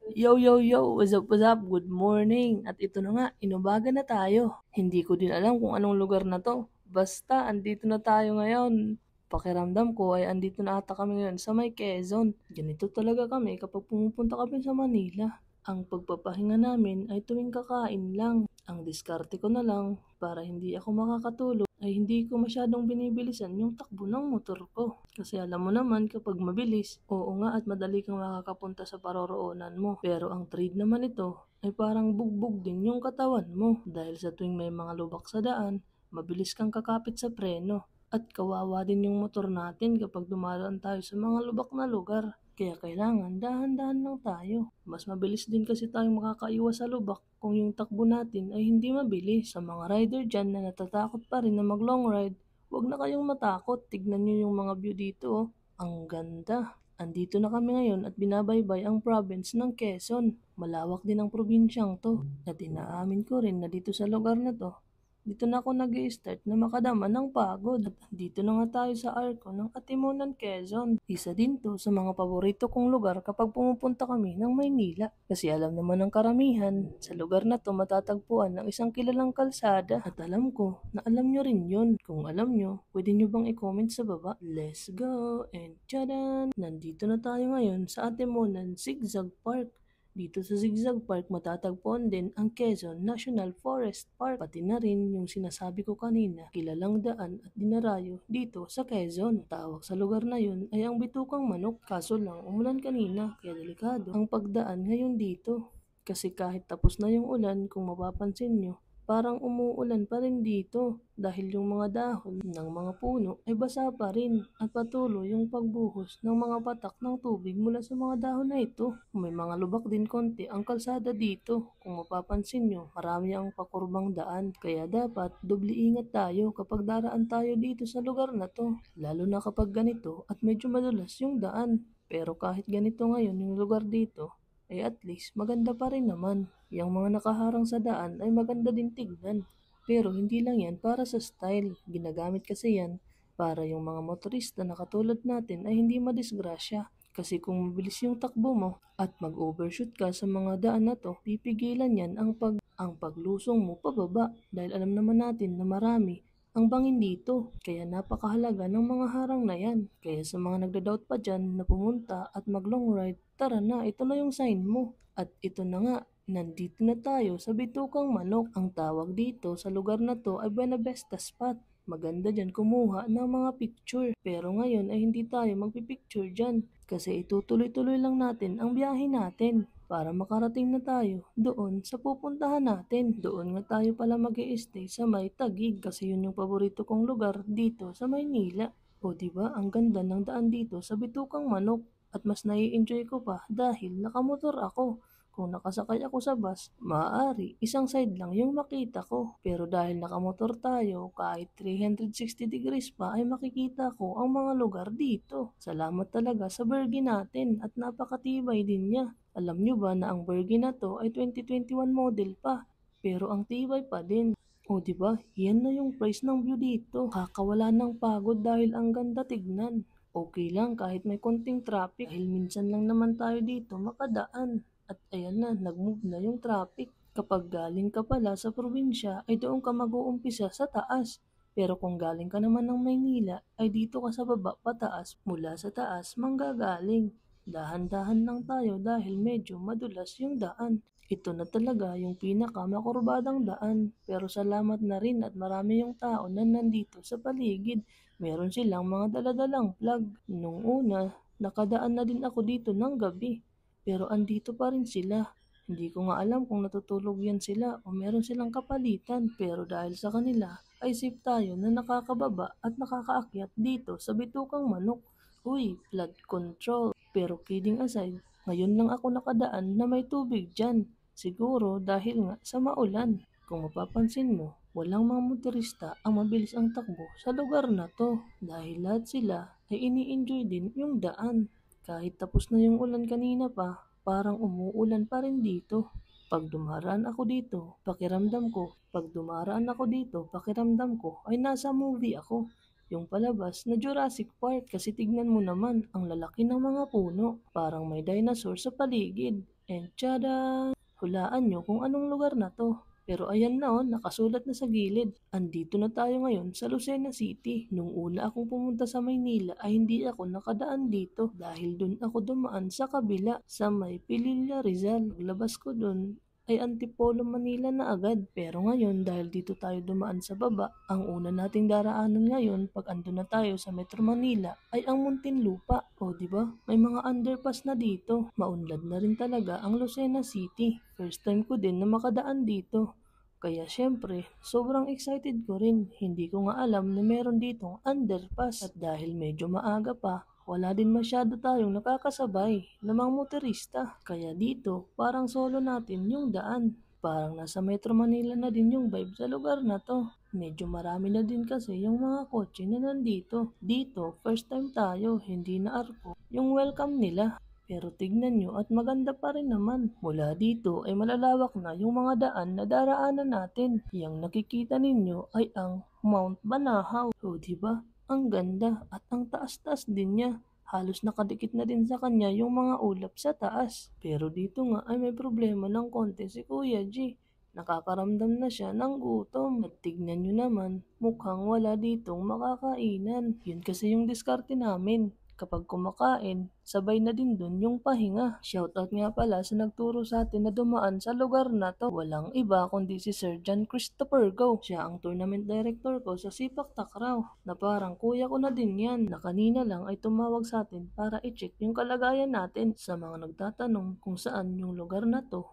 What's up? Good morning. At ito na nga, inumaga na tayo. Hindi ko din alam kung anong lugar na to. Basta, andito na tayo ngayon. Pakiramdam ko ay andito na ata kami ngayon sa may Quezon. Ganito talaga kami kapag pumupunta kami sa Manila. Ang pagpapahinga namin ay tuwing kakain lang. Ang diskarte ko na lang para hindi ako makakatulog ay hindi ko masyadong binibilisan yung takbo ng motor ko. Kasi alam mo naman kapag mabilis, oo nga at madali kang makakapunta sa paroroonan mo. Pero ang trade naman ito ay parang bugbog din yung katawan mo. Dahil sa tuwing may mga lubak sa daan, mabilis kang kakapit sa preno. At kawawa din yung motor natin kapag dumaraan tayo sa mga lubak na lugar. Kaya kailangan dahan-dahan lang tayo. Mas mabilis din kasi tayong makakaiwas sa lubak kung yung takbo natin ay hindi mabilis. Sa mga rider dyan na natatakot pa rin na mag long ride, huwag na kayong matakot. Tignan nyo yung mga view dito. Oh. Ang ganda. Andito na kami ngayon at binabaybay ang province ng Quezon. Malawak din ang probinsyang to. At inaamin ko rin na dito sa lugar na to, dito na ako nag-i-start na makadama ng pagod. At dito na nga tayo sa Arco ng Atimunan, Quezon. Isa din to sa mga paborito kong lugar kapag pumupunta kami ng Maynila. Kasi alam naman ng karamihan, sa lugar na to matatagpuan ng isang kilalang kalsada. At alam ko na alam nyo rin yun. Kung alam nyo, pwede nyo bang i-comment sa baba? Let's go! And tchadan! Nandito na tayo ngayon sa Atimunan Zigzag Park. Dito sa Zigzag Park matatagpuan din ang Quezon National Forest Park, pati na rin yung sinasabi ko kanina, kilalang daan at dinarayo dito sa Quezon. Tawag sa lugar na yun ay ang Bitukang Manok, kaso lang umulan kanina kaya delikado ang pagdaan ngayon dito. Kasi kahit tapos na yung ulan, kung mapapansin nyo, parang umuulan pa rin dito dahil yung mga dahon ng mga puno ay basa pa rin at patuloy yung pagbuhos ng mga patak ng tubig mula sa mga dahon na ito. May mga lubak din konti ang kalsada dito. Kung mapapansin nyo, marami ang pakurbang daan. Kaya dapat doble ingat tayo kapag daraan tayo dito sa lugar na to. Lalo na kapag ganito at medyo madulas yung daan. Pero kahit ganito ngayon yung lugar dito, ay at least maganda pa rin naman. Yang mga nakaharang sa daan ay maganda din tignan. Pero hindi lang yan para sa style. Ginagamit kasi yan para yung mga motorista na katulad natin ay hindi madisgrasya. Kasi kung mabilis yung takbo mo at mag-overshoot ka sa mga daan na to, pipigilan yan ang paglusong mo pababa dahil alam naman natin na marami ang bangin dito. Kaya napakahalaga ng mga harang na yan. Kaya sa mga nagda-doubt pa dyan na pumunta at mag long ride, tara na, ito na yung sign mo. At ito na nga, nandito na tayo sa Bitukang Manok. Ang tawag dito sa lugar na to ay Buenavista Spot. Maganda dyan kumuha ng mga picture. Pero ngayon ay hindi tayo magpipicture dyan. Kasi itutuloy-tuloy lang natin ang biyahe natin para makarating na tayo doon sa pupuntahan natin. Doon nga tayo pala mag-i-stay sa may Taguig kasi yun yung paborito kong lugar dito sa Maynila. O diba, ang ganda ng daan dito sa Bitukang Manok at mas nai-enjoy ko pa dahil nakamotor ako. Kung nakasakay ako sa bus, maaari isang side lang yung makita ko. Pero dahil nakamotor tayo, kahit 360 degrees pa ay makikita ko ang mga lugar dito. Salamat talaga sa Bergy natin at napakatibay din niya. Alam nyo ba na ang Bergy na to ay 2021 model pa, pero ang tibay pa din. O di ba? Yan na yung price ng view dito. Kakawala ng pagod dahil ang ganda tignan. Okay lang kahit may konting traffic dahil minsan lang naman tayo dito makadaan. At ayan na, nag-move na yung traffic. Kapag galing ka pala sa probinsya, ay doon ka mag-uumpisa sa taas. Pero kung galing ka naman ng Maynila, ay dito ka sa baba pataas, mula sa taas manggagaling. Dahan-dahan lang tayo dahil medyo madulas yung daan. Ito na talaga yung pinakamakurbadang daan. Pero salamat na rin at marami yung tao na nandito sa paligid. Meron silang mga daladalang plug. Nung una, nakadaan na din ako dito ng gabi. Pero andito pa rin sila. Hindi ko nga alam kung natutulog yan sila o meron silang kapalitan. Pero dahil sa kanila, ay safe tayo na nakakababa at nakakaakyat dito sa Bitukang Manok. Uy, flood control. Pero kidding aside, ngayon lang ako nakadaan na may tubig dyan. Siguro dahil nga sa maulan. Kung mapapansin mo, walang mga motorista ang mabilis ang takbo sa lugar na to. Dahil lahat sila ay ini-enjoy din yung daan. Kahit tapos na yung ulan kanina pa, parang umuulan pa rin dito. Pag dumaraan ako dito, pakiramdam ko ay nasa movie ako. yung palabas na Jurassic Park kasi tignan mo naman ang lalaki ng mga puno. Parang may dinosaur sa paligid. And tada! Hulaan nyo kung anong lugar na to. Pero ayan na nakasulat na sa gilid. Andito na tayo ngayon sa Lucena City. Nung una akong pumunta sa Maynila ay hindi ako nakadaan dito dahil dun ako dumaan sa kabila sa may Pililla Rizal. Paglabas ko dun ay Antipolo Manila na agad. Pero ngayon dahil dito tayo dumaan sa baba, ang una nating daraanan ngayon pag andun na tayo sa Metro Manila ay ang Muntinlupa. O di ba? May mga underpass na dito. Maunlad na rin talaga ang Lucena City. First time ko din na makadaan dito. Kaya syempre, sobrang excited ko rin. Hindi ko nga alam na meron ditong underpass. At dahil medyo maaga pa, wala din masyado tayong nakakasabay na mga motorista. Kaya dito, parang solo natin yung daan. Parang nasa Metro Manila na din yung vibe sa lugar na to. Medyo marami na din kasi yung mga kotse na nandito. Dito, first time tayo, hindi na arko yung welcome nila. Pero tignan nyo at maganda pa rin naman. Mula dito ay malalawak na yung mga daan na daraanan natin. Yang nakikita ninyo ay ang Mount Banahaw. O diba? Ang ganda at ang taas-taas din niya. Halos nakadikit na din sa kanya yung mga ulap sa taas. Pero dito nga ay may problema ng konti si Kuya G. Nakakaramdam na siya ng gutom. At tignan nyo naman, mukhang wala ditong makakainan. Yun kasi yung diskarte namin. Kapag kumakain, sabay na din dun yung pahinga. Shoutout nga pala sa nagturo sa atin na dumaan sa lugar na to. Walang iba kundi si Sir John Christopher Go. Siya ang tournament director ko sa Sipak Takraw. Na parang kuya ko na din yan. Na kanina lang ay tumawag sa atin para i-check yung kalagayan natin. Sa mga nagtatanong kung saan yung lugar na to,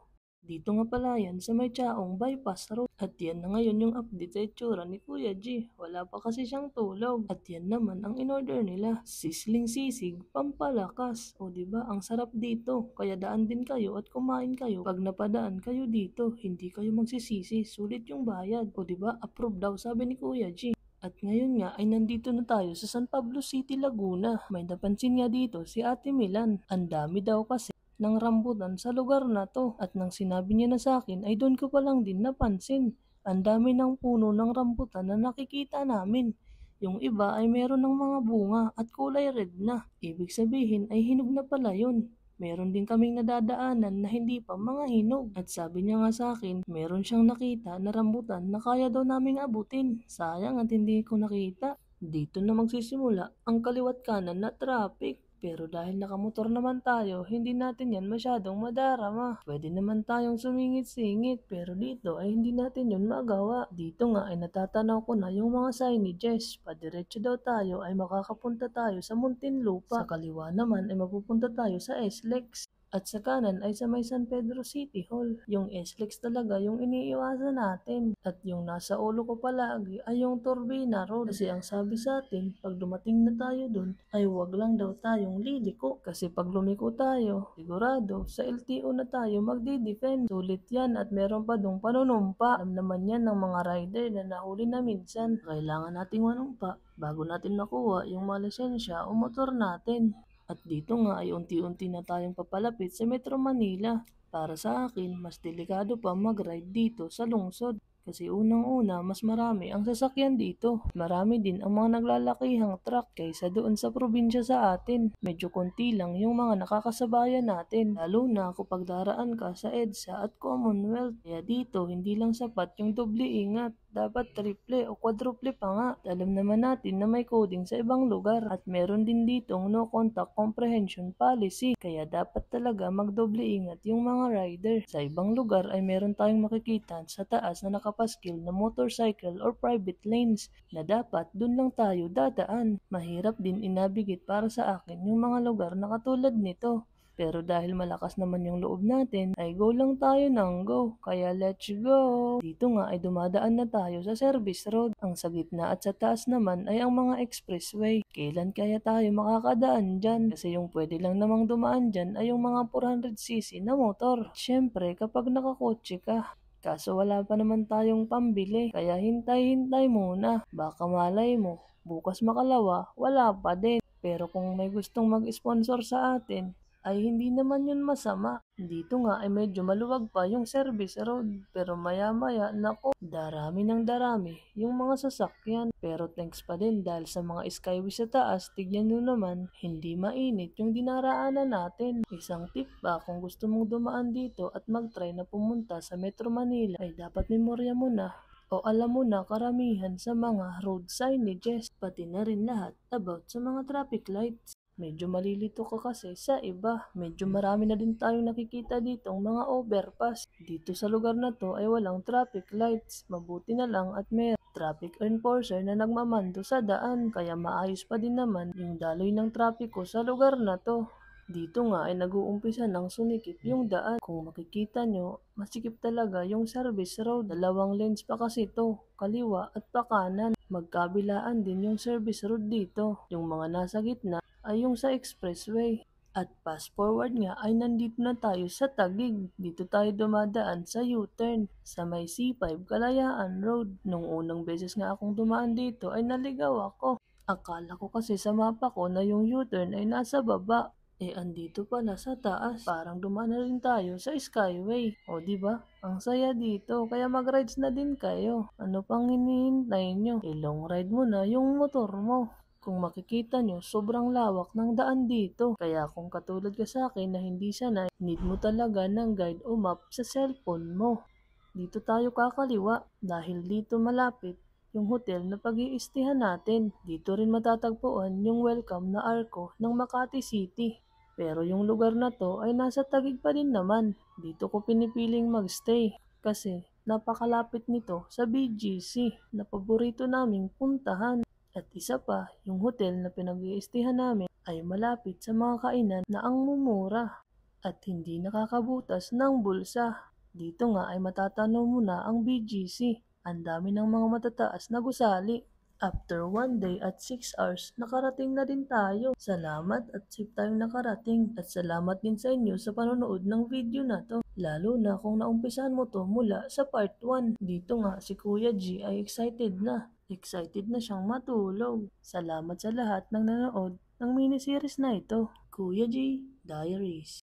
dito nga pala yan sa may Chaong Bypass Road. At yan na ngayon yung update sa itsura ni Kuya G. Wala pa kasi siyang tulog. At yan naman ang in-order nila. Sisling sisig, pampalakas. O diba, ang sarap dito. Kaya daan din kayo at kumain kayo. Pag napadaan kayo dito, hindi kayo magsisisi. Sulit yung bayad. O diba, approve daw sabi ni Kuya G. At ngayon nga ay nandito na tayo sa San Pablo City, Laguna. May napansin nga dito si Ate Milan. Ang dami daw kasi ng rambutan sa lugar na to. At nang sinabi niya na sa akin ay doon ko pa lang din napansin. Ang dami ng puno ng rambutan na nakikita namin. Yung iba ay meron ng mga bunga at kulay red na. Ibig sabihin ay hinog na pala yun. Meron din kaming nadadaanan na hindi pa mga hinog. At sabi niya nga sa akin, meron siyang nakita na rambutan na kaya daw naming abutin. Sayang at hindi ko nakita. Dito na magsisimula ang kaliwat kanan na traffic. Pero dahil nakamotor naman tayo, hindi natin yan masyadong madarama. Pwede naman tayong sumingit-singit, pero dito ay hindi natin yun magawa. Dito nga ay natatanaw ko na yung mga signages. Padiretso daw tayo ay makakapunta tayo sa Muntinlupa. Sa kaliwa naman ay mapupunta tayo sa SLEX. At sa kanan ay sa may San Pedro City Hall. Yung SLEX talaga yung iniiwasan natin. At yung nasa ulo ko palagi ay yung Turbina Road. Kasi ang sabi sa atin, pag dumating na tayo dun, ay wag lang daw tayong liliko. Kasi pag lumiko tayo, sigurado, sa LTO na tayo magdi-defend. Sulit yan at meron pa dong panunumpa. Alam naman yan ng mga rider na nahuli na minsan. Kailangan nating manumpa bago natin nakuha yung mga lisensya o motor natin. At dito nga ay unti-unti na tayong papalapit sa Metro Manila. Para sa akin, mas delikado pa mag-ride dito sa lungsod. Kasi unang-una, mas marami ang sasakyan dito. Marami din ang mga naglalakihang truck kaysa doon sa probinsya sa atin. Medyo konti lang yung mga nakakasabayan natin. Lalo na kapag daraan ka sa EDSA at Commonwealth. Kaya dito, hindi lang sapat yung doble ingat. Dapat triple o quadruple pa nga. Alam naman natin na may coding sa ibang lugar at meron din ditong no contact comprehension policy. Kaya dapat talaga magdoble ingat yung mga rider. Sa ibang lugar ay meron tayong makikita sa taas na nakapaskil na motorcycle or private lanes na dapat dun lang tayo dadaan. Mahirap din inabigit para sa akin yung mga lugar na katulad nito. Pero dahil malakas naman yung loob natin, ay go lang tayo ng go. Kaya let's go! Dito nga ay dumadaan na tayo sa service road. Ang sa gitna at sa taas naman ay ang mga expressway. Kailan kaya tayo makakadaan dyan? Kasi yung pwede lang namang dumaan dyan ay yung mga 400cc na motor. Siyempre, kapag nakakotse ka, kaso wala pa naman tayong pambili. Kaya hintay-hintay muna. Baka malay mo, bukas makalawa, wala pa din. Pero kung may gustong mag-sponsor sa atin, ay hindi naman yun masama. Dito nga ay medyo maluwag pa yung service road, pero maya-maya nako, darami ng darami yung mga sasakyan. Pero thanks pa din dahil sa mga skyway sa taas, tignan nyo naman, hindi mainit yung dinaraanan natin. Isang tip pa, kung gusto mong dumaan dito at mag-try na pumunta sa Metro Manila, ay dapat memorya mo na o alam mo na karamihan sa mga road signages, pati na rin lahat about sa mga traffic lights. Medyo malilito ka kasi sa iba. Medyo marami na din tayong nakikita ditong mga overpass. Dito sa lugar na to ay walang traffic lights. Mabuti na lang at may traffic enforcer na nagmamando sa daan. Kaya maayos pa din naman yung daloy ng trapiko sa lugar na to. Dito nga ay nag-uumpisa ng sumikip yung daan. Kung makikita nyo, masikip talaga yung service road. 2 lanes pa kasi to, kaliwa at pakanan. Magkabilaan din yung service road dito. Yung mga nasa gitna ay yung sa expressway. At fast forward nga ay nandito na tayo sa Taguig. Dito tayo dumadaan sa U-turn sa may C5 Kalayaan Road. Nung unang beses nga akong dumaan dito ay naligaw ako. Akala ko kasi sa mapa ko na yung U-turn ay nasa baba. Andito pala sa taas. Parang dumaan na rin tayo sa Skyway. O di ba? Ang saya dito. Kaya mag-rides na din kayo. Ano pang hinihintay nyo? Long ride mo na yung motor mo. Kung makikita nyo, sobrang lawak ng daan dito. Kaya kung katulad ka sa akin na hindi sanay, need mo talaga ng guide o map sa cellphone mo. Dito tayo kakaliwa dahil dito malapit yung hotel na pag-iistihan natin. Dito rin matatagpuan yung welcome na arko ng Makati City. Pero yung lugar na to ay nasa Taguig pa din naman. Dito ko pinipiling magstay kasi napakalapit nito sa BGC na paborito naming puntahan. At isa pa, yung hotel na pinag-iistihan namin ay malapit sa mga kainan na ang mumura at hindi nakakabutas ng bulsa. Dito nga ay matatanaw mo na ang BGC. Ang dami ng mga matataas na gusali. After 1 day at 6 hours, nakarating na din tayo. Salamat at safe tayong nakarating. At salamat din sa inyo sa panonood ng video na to. Lalo na kung naumpisahan mo to mula sa part 1. Dito nga si Kuya G ay excited na. Excited na siyang matulog. Salamat sa lahat ng nanood ng miniseries na ito. Kuya G Diaries.